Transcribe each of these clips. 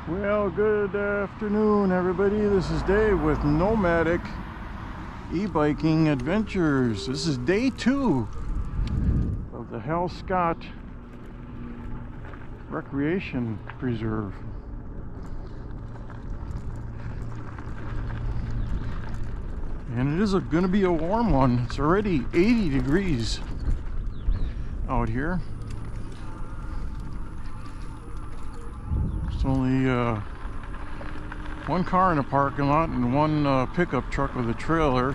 Well, good afternoon, everybody. This is Dave with Nomadic E-Biking Adventures. This is day 2 of the Hal Scott Recreation Preserve. And it is going to be a warm one. It's already 80 degrees out here. It's only one car in the parking lot and one pickup truck with a trailer.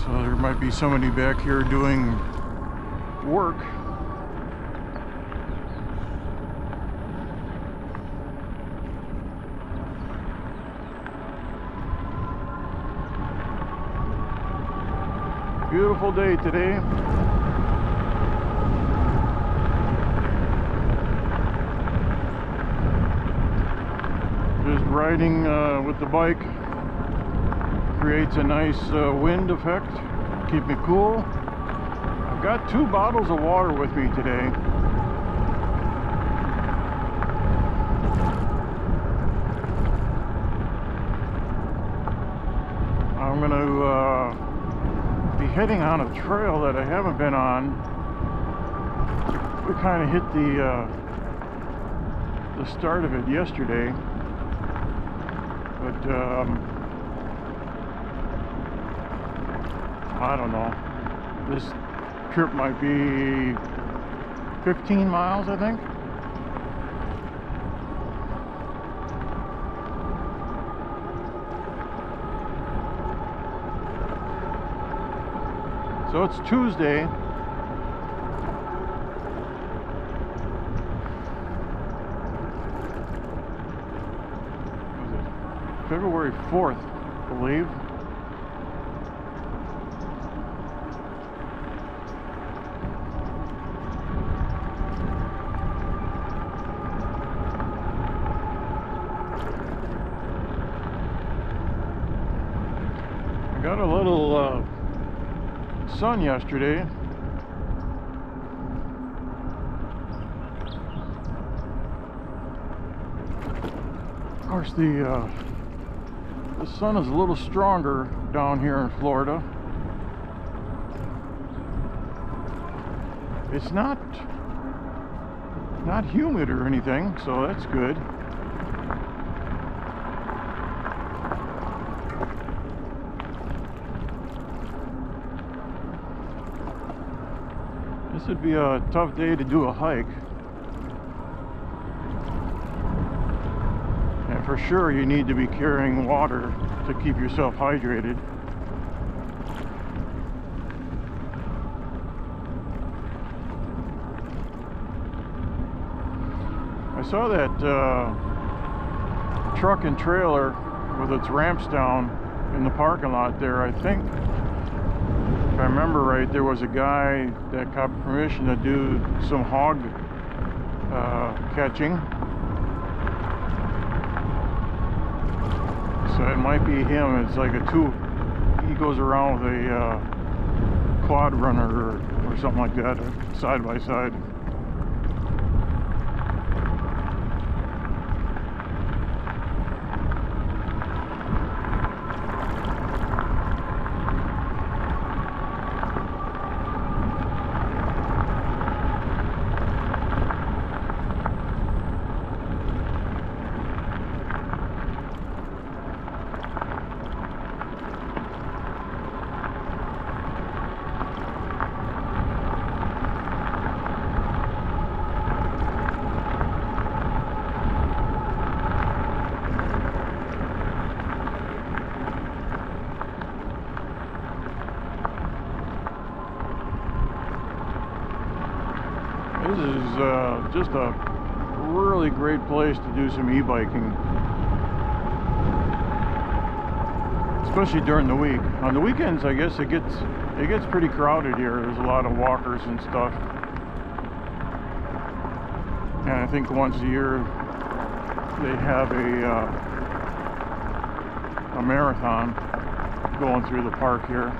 So there might be somebody back here doing work. Beautiful day today. Just riding with the bike creates a nice wind effect, keep me cool. I've got 2 bottles of water with me today. I'm going to be heading on a trail that I haven't been on. We kind of hit the start of it yesterday. But I don't know, this trip might be 15 miles, I think. So it's Tuesday. February 4th, I believe. I got a little sun yesterday. Of course, the sun is a little stronger down here in Florida. It's not humid or anything, so that's good. This would be a tough day to do a hike. And for sure you need to be carrying water to keep yourself hydrated. I saw that truck and trailer with its ramps down in the parking lot there. I think, if I remember right, there was a guy that got permission to do some hog catching. So it might be him. It's like he goes around with a quad runner or something like that, side by side. This is just a really great place to do some e-biking, especially during the week. On the weekends, I guess it gets pretty crowded here. There's a lot of walkers and stuff, and I think once a year they have a marathon going through the park here.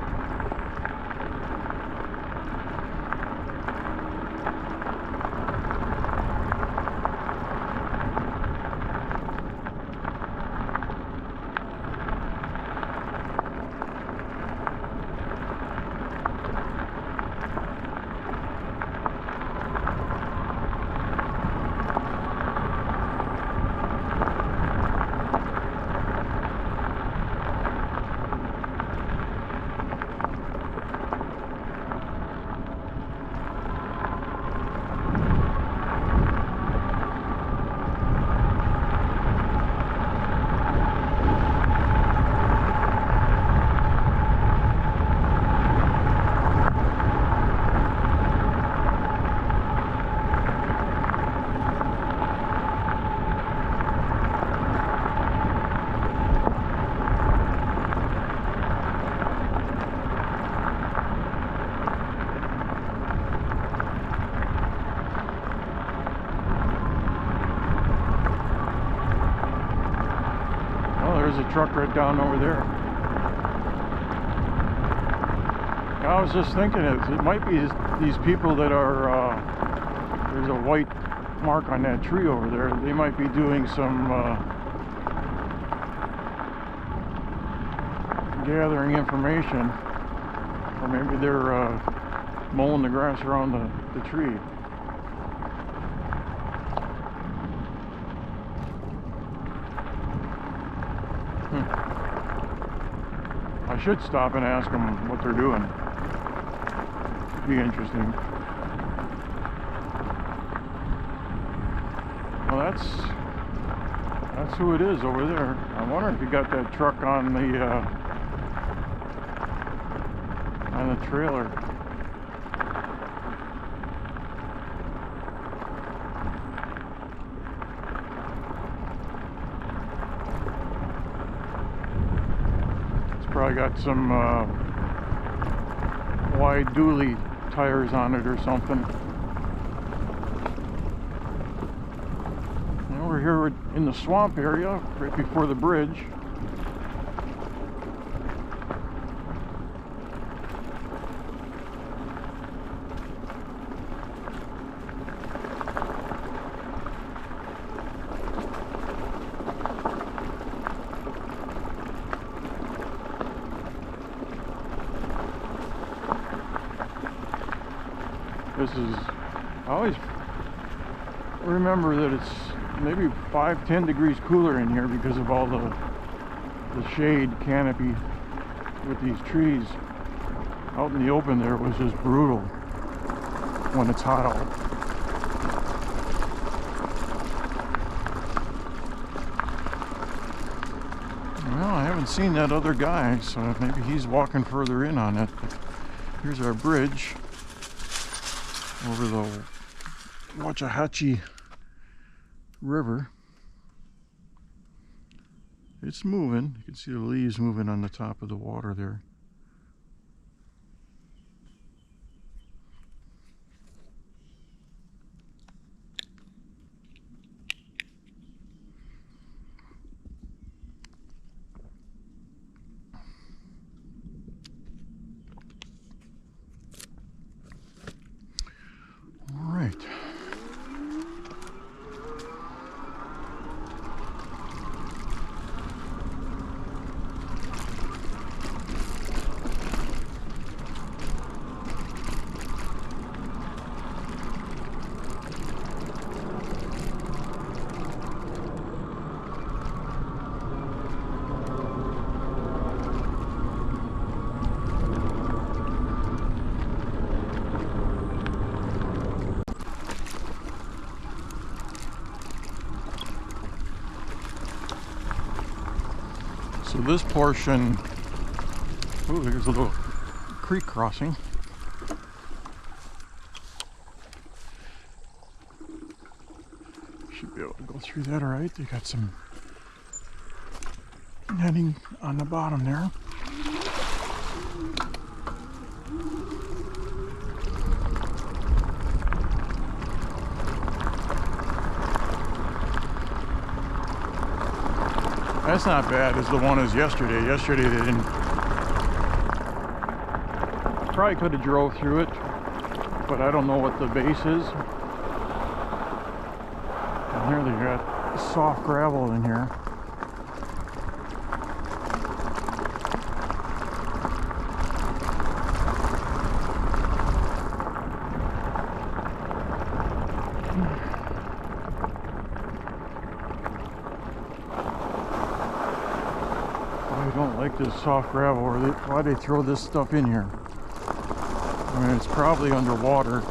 a truck right down over there. I was just thinking it might be these people that are, there's a white mark on that tree over there. They might be doing some gathering information, or maybe they're mowing the grass around the tree. I should stop and ask them what they're doing. It'd be interesting. Well, that's who it is over there. I wonder if he got that truck on the trailer. Probably got some wide dually tires on it or something. And over here in the swamp area, right before the bridge. I always remember that it's maybe 5-10 degrees cooler in here because of all the shade canopy with these trees. Out in the open there, it was just brutal when it's hot out. Well, I haven't seen that other guy, so maybe he's walking further in on it. But here's our bridge over the Waxahachie River. It's moving. You can see the leaves moving on the top of the water there. All right. So this portion, oh, there's a little creek crossing. Should be able to go through that all right. They got some netting on the bottom there. That's not bad as the one as yesterday. Yesterday they didn't. Probably could have drove through it, but I don't know what the base is. And here they got soft gravel in here. I don't like this soft gravel, or why they throw this stuff in here. I mean, it's probably underwater.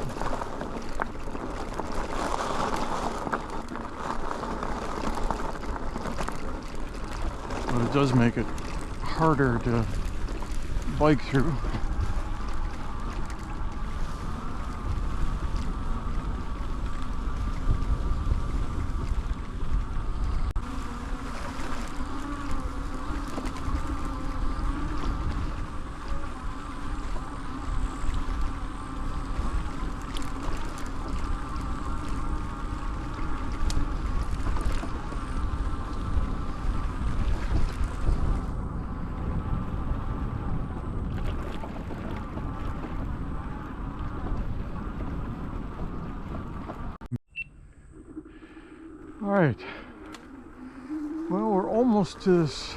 But it does make it harder to bike through. All right. Well, we're almost to this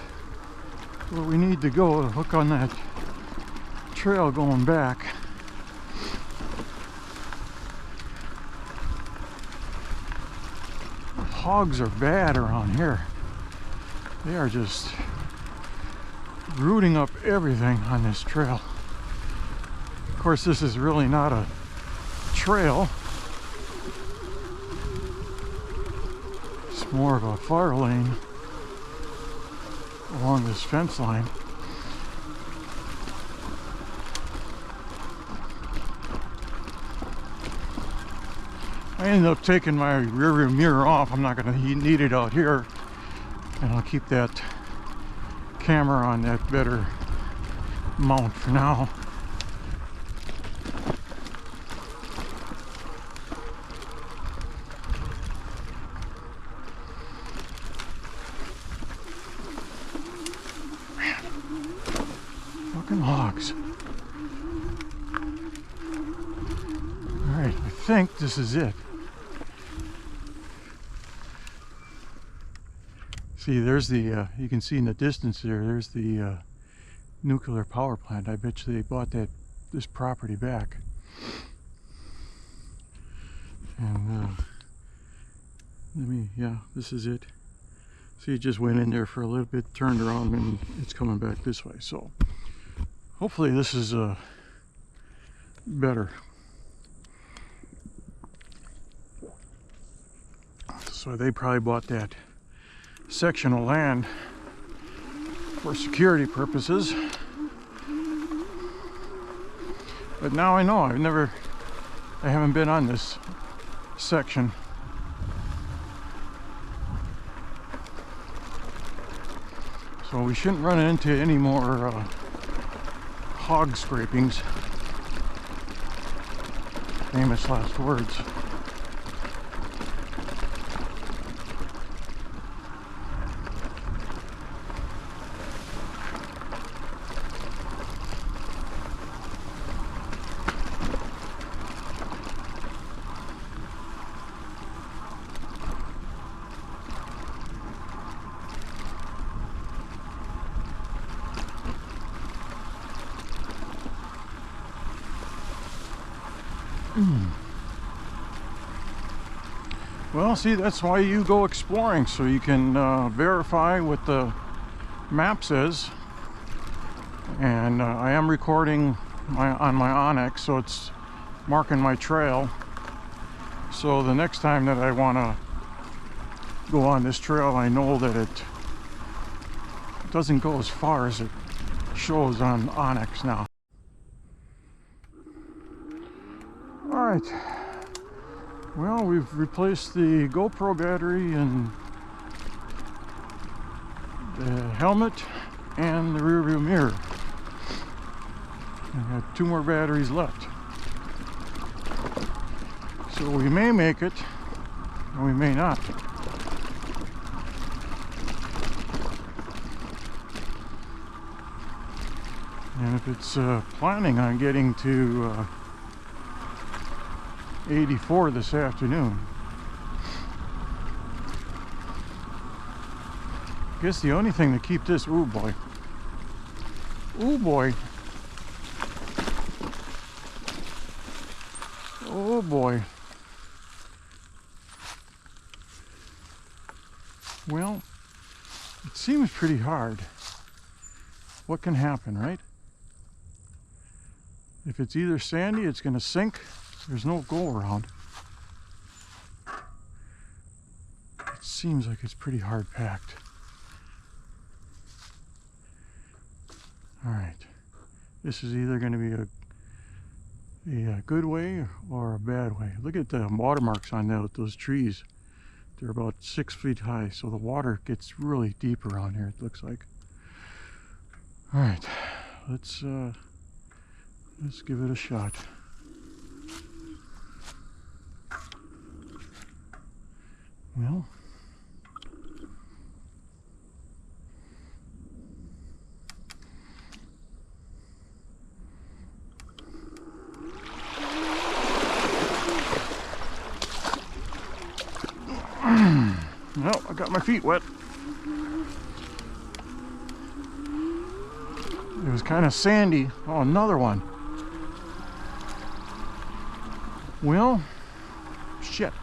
where we need to go to hook on that trail going back. The hogs are bad around here. They are just rooting up everything on this trail. Of course, this is really not a trail. It's more of a fire lane along this fence line. I ended up taking my rear view mirror off. I'm not going to need it out here, and I'll keep that camera on that better mount for now. Fucking hogs. Alright, I think this is it. See, there's the, you can see in the distance there's the nuclear power plant. I bet you they bought this property back. And yeah, this is it. See, it just went in there for a little bit, turned around, and it's coming back this way. So hopefully this is better. So they probably bought that section of land for security purposes. But now I know, I haven't been on this section. So we shouldn't run into any more hog scrapings. Famous last words. Well, see, that's why you go exploring, so you can verify what the map says. And I am recording on my Onyx, so it's marking my trail. So the next time that I want to go on this trail, I know that it doesn't go as far as it shows on Onyx now. All right. Well, we've replaced the GoPro battery and the helmet and the rear view mirror. I got 2 more batteries left. So we may make it, or we may not. And if it's planning on getting to 84 this afternoon. I guess the only thing to keep this, oh boy, oh boy, oh boy. Well, it seems pretty hard. What can happen, right? If it's either sandy, it's going to sink. There's no go around. It seems like it's pretty hard packed. Alright. This is either going to be a good way or a bad way. Look at the watermarks on those trees. They're about 6 feet high, so the water gets really deep around here, it looks like. Alright. Let's give it a shot. Well, No, I got my feet wet. It was kind of sandy. Oh, another one. Well, shit.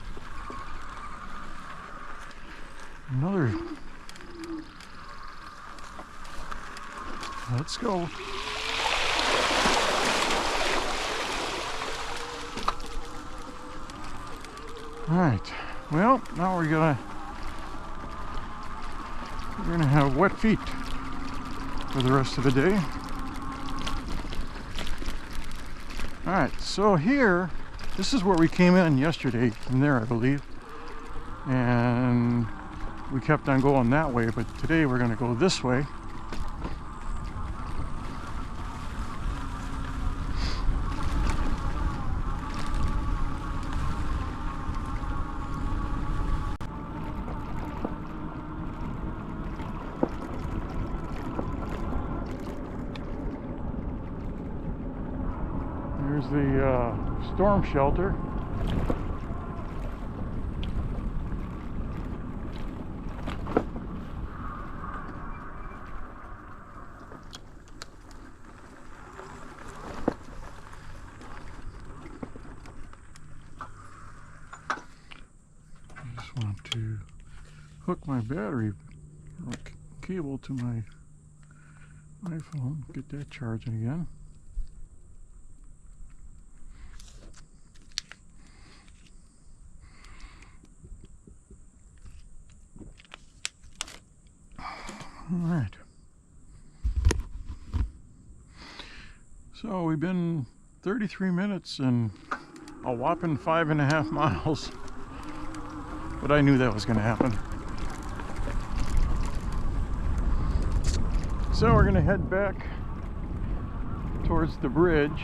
Another. Let's go. All right. Well, now we're gonna have wet feet for the rest of the day. All right. So here, this is where we came in yesterday. From there, I believe, and we kept on going that way. But today we're gonna go this way. There's the storm shelter. I just want to hook my battery cable to my iPhone, get that charging again. All right. So we've been 33 minutes and a whopping 5.5 miles. But I knew that was going to happen. So we're going to head back towards the bridge.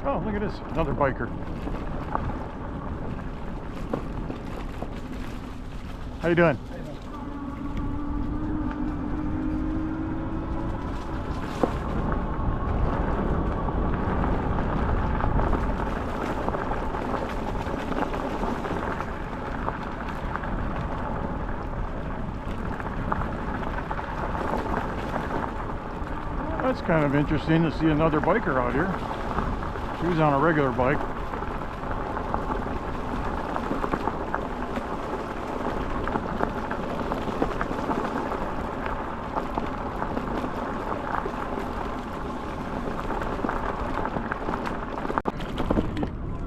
Oh, look at this, another biker. How you doing? That's kind of interesting to see another biker out here. She was on a regular bike.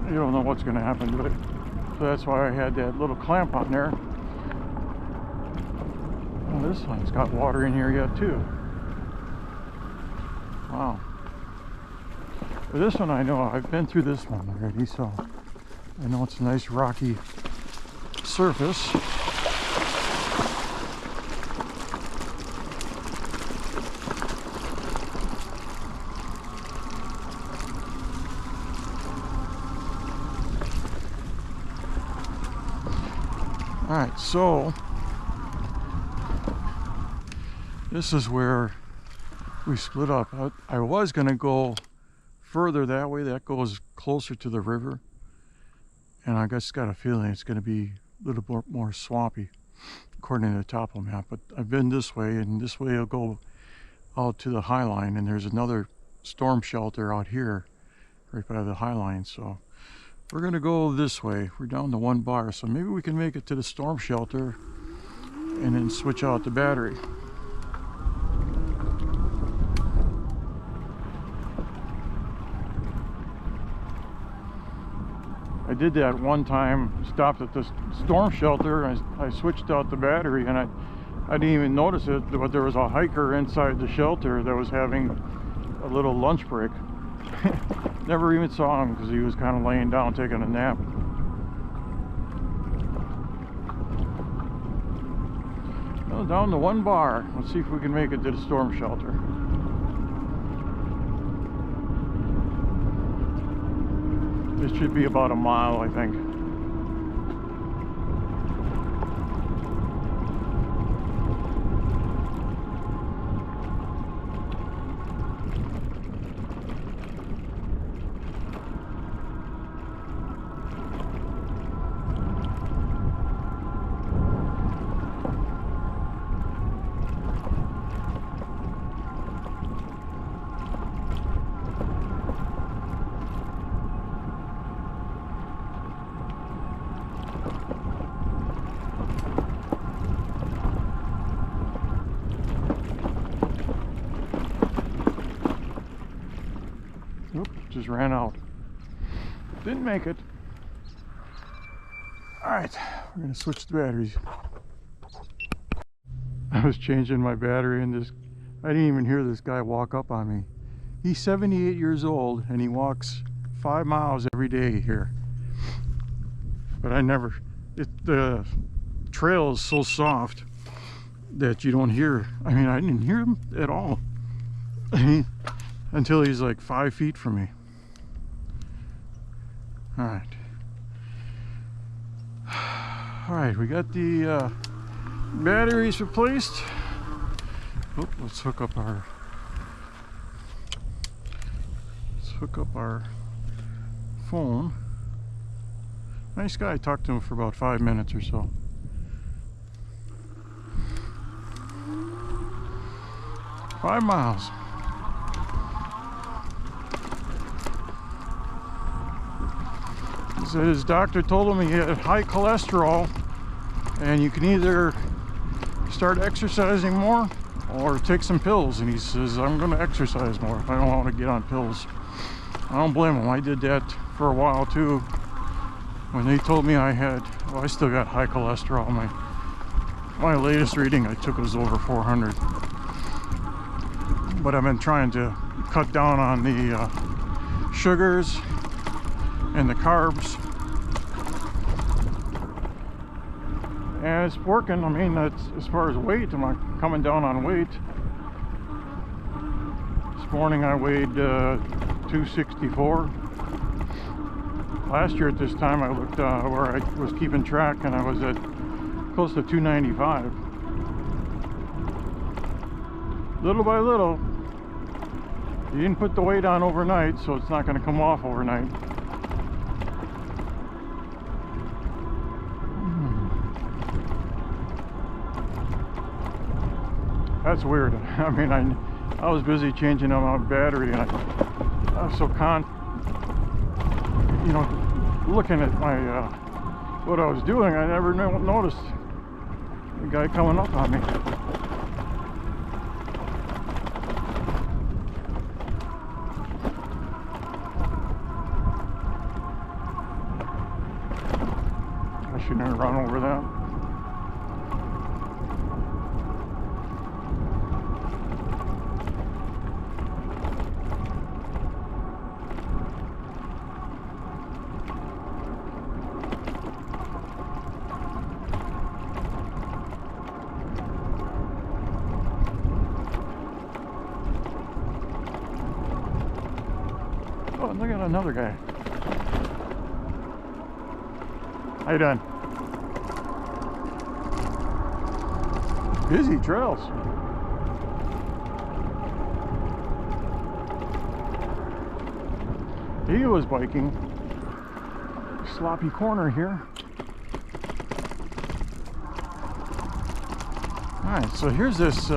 You don't know what's going to happen to it. So that's why I had that little clamp on there. Oh, this one's got water in here yet too. Wow. But this one I know, I've been through this one already, so I know it's a nice rocky surface. Alright, so this is where we split up. I was going to go further that way. That goes closer to the river. And I just got a feeling it's going to be a little more swampy, according to the topo map. But I've been this way, and this way it'll go out to the High Line. And there's another storm shelter out here, right by the High Line. So we're going to go this way. We're down to 1 bar. So maybe we can make it to the storm shelter and then switch out the battery. I did that one time, stopped at the storm shelter, and I switched out the battery, and I didn't even notice it, but there was a hiker inside the shelter that was having a little lunch break. Never even saw him because he was kind of laying down taking a nap. Well, down to 1 bar. Let's see if we can make it to the storm shelter. This should be about 1 mile, I think. just ran out. Didn't make it. Alright, we're gonna switch the batteries. I was changing my battery and I didn't even hear this guy walk up on me. He's 78 years old and he walks 5 miles every day here. But the trail is so soft that you don't hear. I mean, I didn't hear him at all. Until he's like 5 feet from me. Alright, we got the batteries replaced. Oh, let's hook up our phone. Nice guy. Talked to him for about 5 minutes or so. Five miles. He said his doctor told him he had high cholesterol and you can either start exercising more or take some pills. And he says, I'm going to exercise more. I don't want to get on pills. I don't blame him. I did that for a while too. When they told me I still got high cholesterol. My latest reading I took was over 400. But I've been trying to cut down on the sugars and the carbs. And it's working. I mean, that's, as far as weight, I'm coming down on weight. This morning I weighed 264. Last year at this time I looked where I was keeping track and I was at close to 295. Little by little. You didn't put the weight on overnight, so it's not going to come off overnight. That's weird. I mean, I was busy changing out my battery and I was so looking at my what I was doing, I never noticed the guy coming up on me. I shouldn't have run over that. Oh, look at another guy. How you doing? Busy trails. He was biking. Sloppy corner here. Alright, so here's this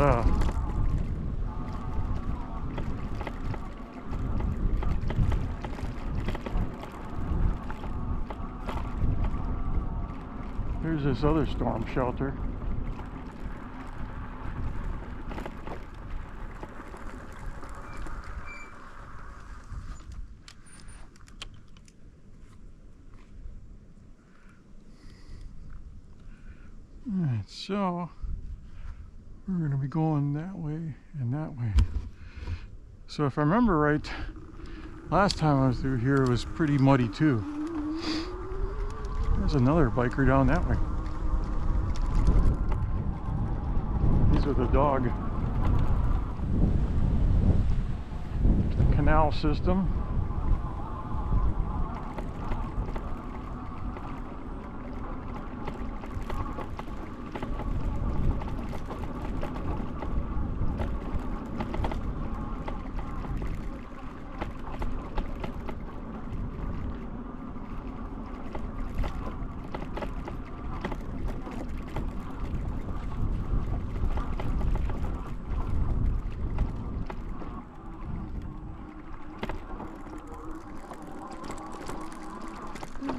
here's this other storm shelter. Alright, so we're going to be going that way and that way. So if I remember right, last time I was through here it was pretty muddy too. There's another biker down that way. He's with a dog. The canal system.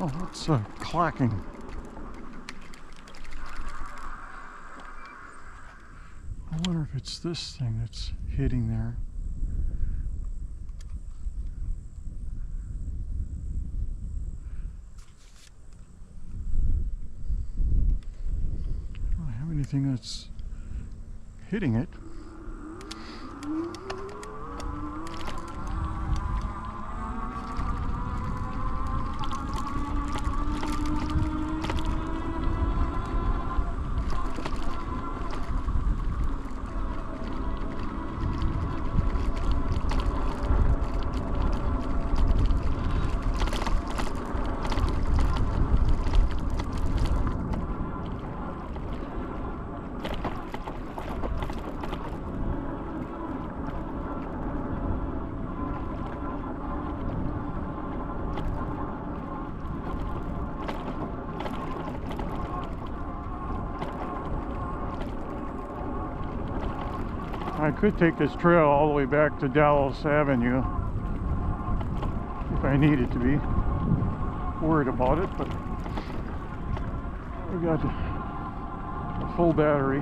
Oh, what's clacking? I wonder if it's this thing that's hitting there. anything that's hitting it. I could take this trail all the way back to Dallas Avenue if I needed to be worried about it, but we got a full battery.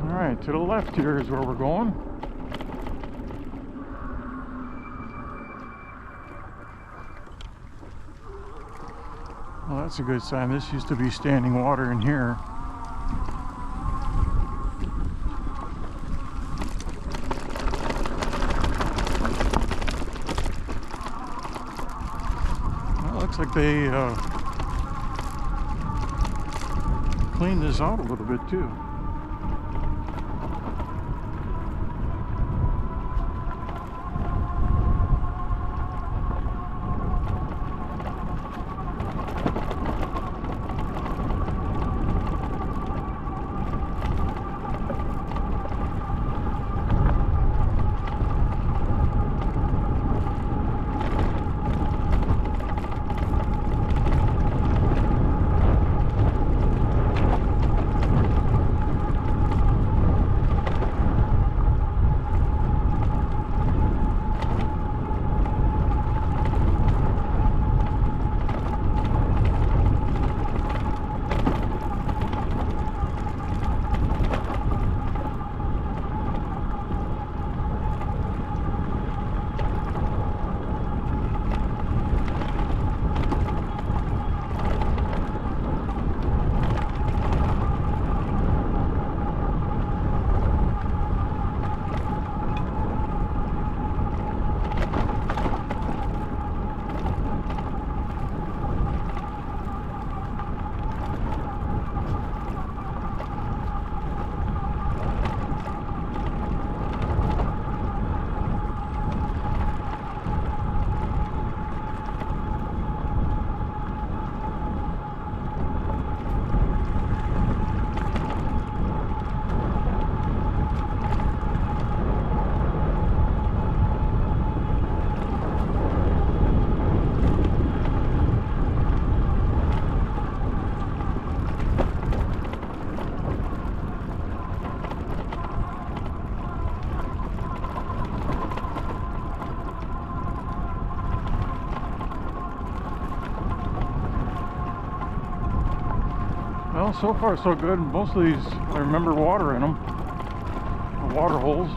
All right, to the left here is where we're going. Well, that's a good sign. This used to be standing water in here. Well, it looks like they cleaned this out a little bit too. Well, so far so good. Most of these, I remember water in them, the water holes.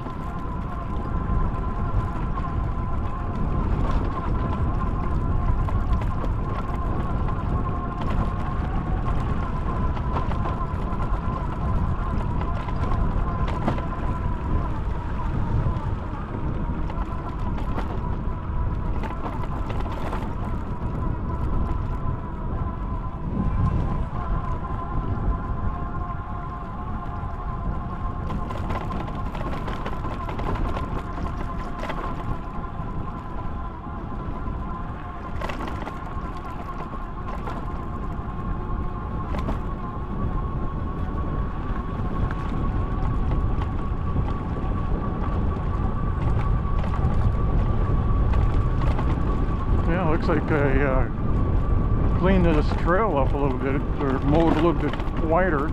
Looks like I cleaned this trail up a little bit, or mowed a little bit wider.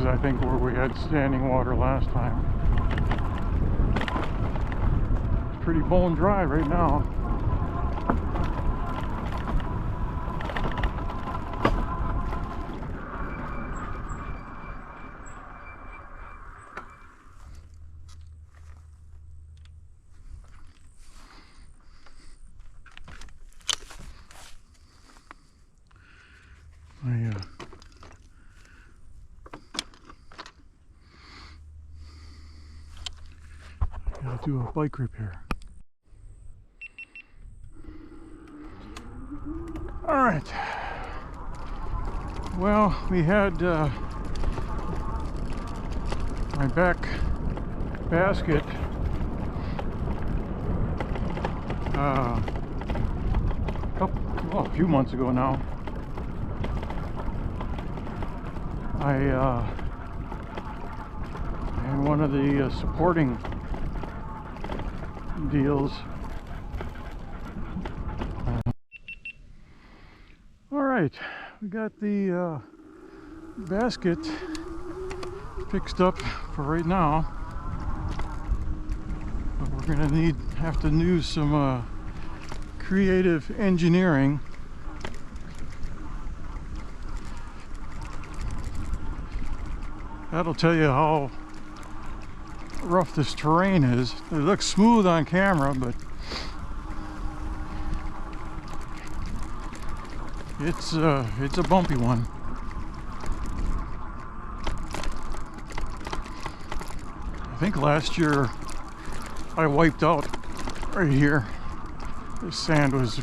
is, I think, where we had standing water last time. It's pretty bone dry right now. Gotta do a bike repair. All right. Well, we had my back basket a few months ago now. And one of the supporting deals. All right, we got the basket fixed up for right now, but we're gonna have to use some creative engineering. That'll tell you how rough this terrain is. It looks smooth on camera, but it's a bumpy one. I think last year I wiped out right here. This sand was,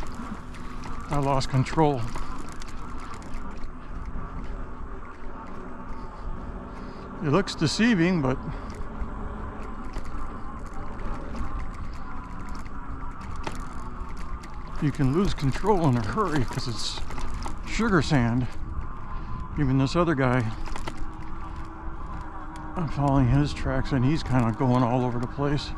I lost control. It looks deceiving, but you can lose control in a hurry because it's sugar sand. Even this other guy, I'm following his tracks and he's kind of going all over the place.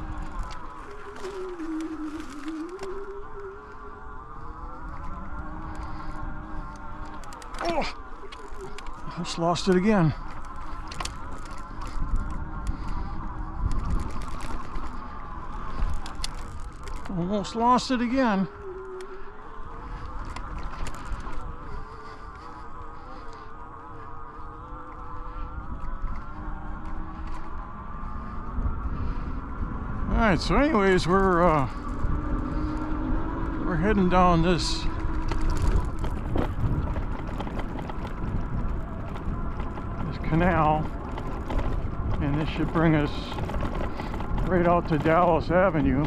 Oh, I just lost it again. Almost lost it again. Alright, so anyways, we're heading down this canal, and this should bring us right out to Dallas Avenue.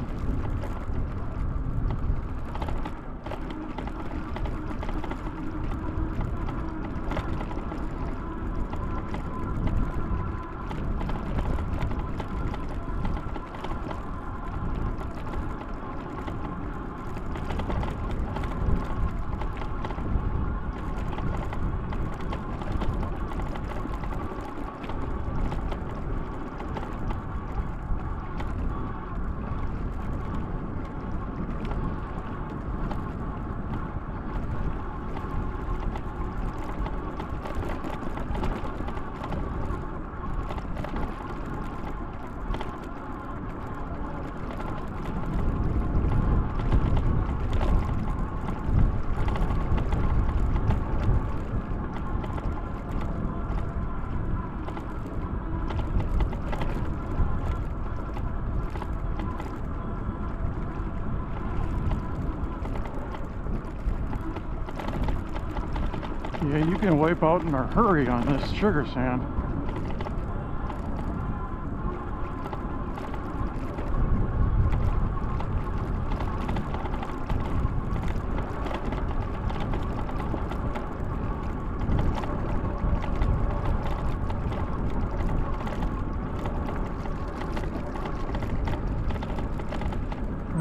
Yeah, you can wipe out in a hurry on this sugar sand.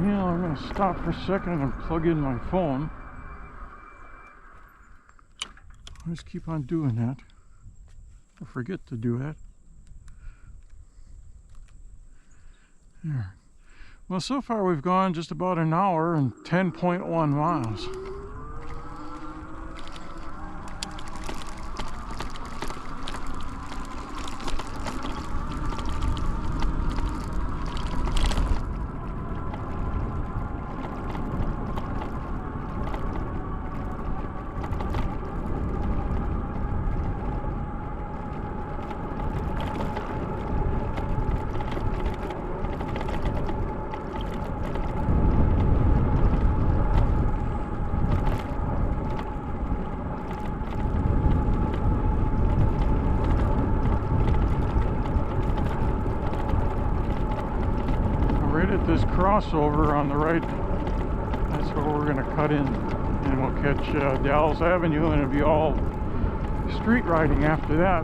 Yeah, I'm going to stop for a second and plug in my phone. I just keep on doing that. I forget to do that. There. Well, so far we've gone just about an hour and 10.1 miles. at this crossover on the right. That's where we're going to cut in, and we'll catch Dallas Avenue, and it'll be all street riding after that.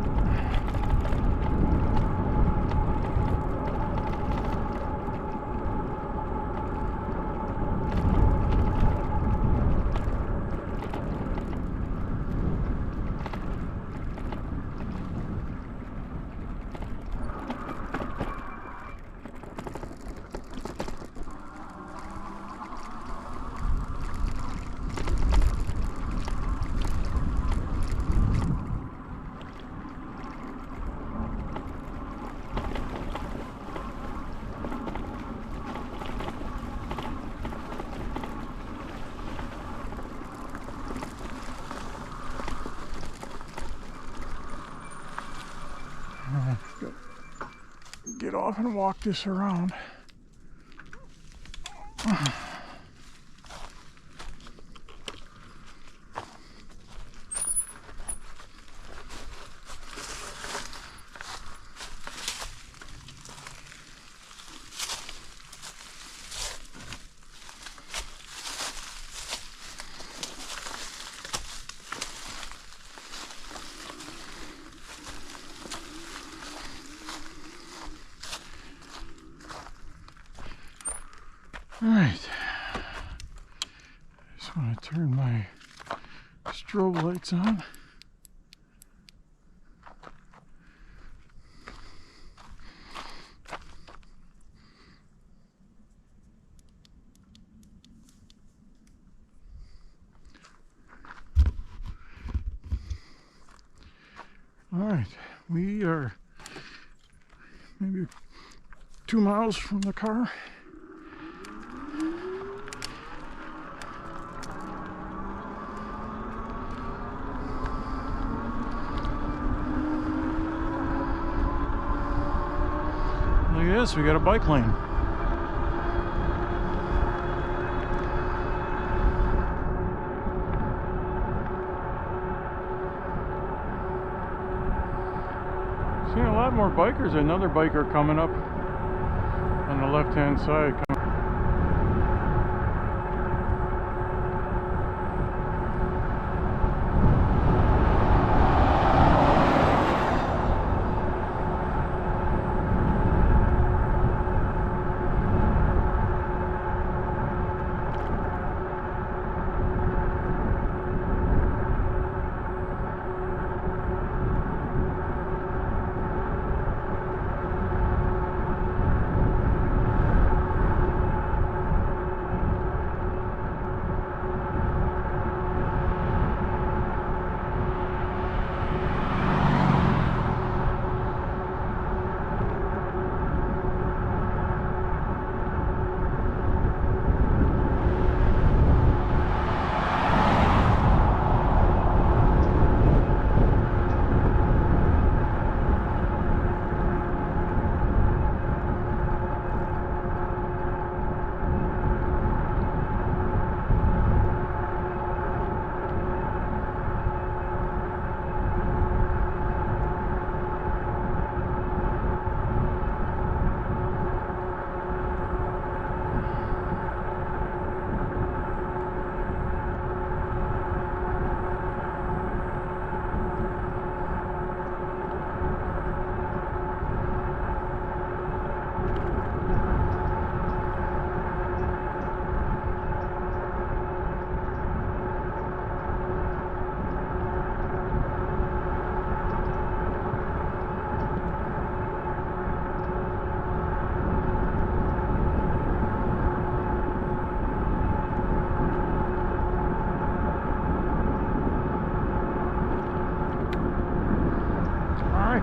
Get off and walk this around. All right, just want to turn my strobe lights on. All right, we are maybe 2 miles from the car. Look at this, we got a bike lane. Seeing a lot more bikers. Another biker coming up on the left-hand side.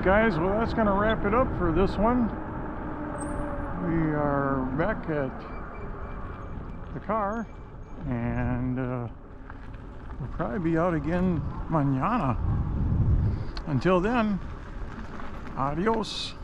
Guys, well, that's going to wrap it up for this one. We are back at the car, and we'll probably be out again mañana. Until then, adios.